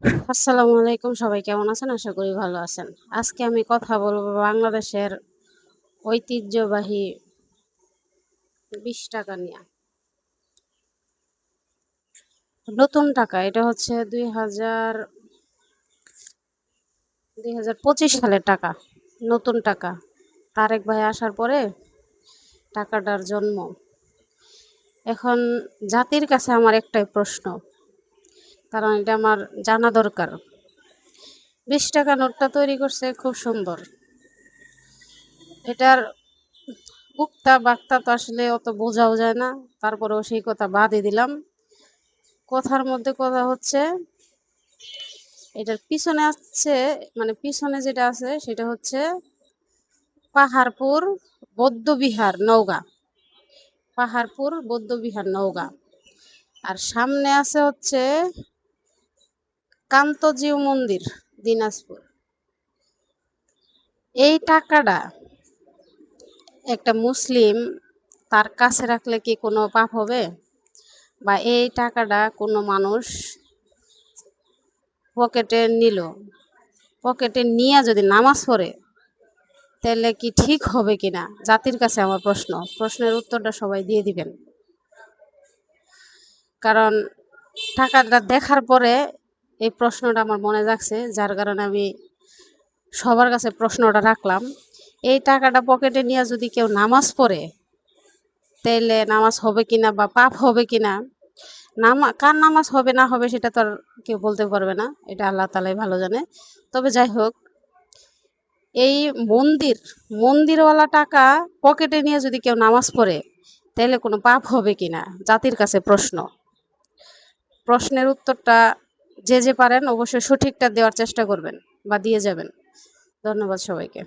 আসসালামু আলাইকুম, সবাই কেমন আছেন? আশা করি ভালো আছেন। আজকে আমি কথা বলবো বাংলাদেশের ঐতিহ্যবাহী 20 টাকা নিয়ে। নতুন টাকা এটা হচ্ছে 2025 সালের টাকা। নতুন টাকা তারেক ভাই আসার পরে টাকাটার জন্ম। এখন জাতির কাছে আমার একটাই প্রশ্ন, কারণ এটা আমার জানা দরকার। 20 টাকা নোটটা তৈরি করছে খুব সুন্দর। এটার উক্তা বার্তা তো আসলে অত বোঝাও যায় না, তারপরেও সেই কথা বাদই দিলাম। কথার মধ্যে কথা হচ্ছে, এটার পিছনে আছে, মানে পিছনে যেটা আছে সেটা হচ্ছে পাহাড়পুর বৌদ্ধবিহার নওগাঁ। পাহাড়পুর বৌদ্ধবিহার নওগাঁ। আর সামনে আছে হচ্ছে কান্তজিউ মন্দির, দিনাজপুর। এই টাকাটা একটা মুসলিম তার কাছে রাখলে কি কোনো পাপ হবে? বা এই টাকাটা কোনো মানুষ পকেটে নিল, পকেটে নিয়ে যদি নামাজ পড়ে, তাহলে কি ঠিক হবে কিনা? জাতির কাছে আমার প্রশ্ন। প্রশ্নের উত্তরটা সবাই দিয়ে দিবেন। কারণ টাকাটা দেখার পরে এই প্রশ্নটা আমার মনে জাগছে, যার কারণে আমি সবার কাছে প্রশ্নটা রাখলাম। এই টাকাটা পকেটে নিয়ে যদি কেউ নামাজ পড়ে, তাইলে নামাজ হবে কিনা বা পাপ হবে কিনা? কার নামাজ হবে না হবে সেটা তো আর কেউ বলতে পারবে না, এটা আল্লাহ তাআলাই ভালো জানে। তবে যাই হোক, এই মন্দিরওয়ালা টাকা পকেটে নিয়ে যদি কেউ নামাজ পড়ে, তাহলে কোনো পাপ হবে কিনা? জাতির কাছে প্রশ্ন। প্রশ্নের উত্তরটা যে পারেন অবশ্যই সঠিকটা দেওয়ার চেষ্টা করবেন বা দিয়ে যাবেন। ধন্যবাদ সবাইকে।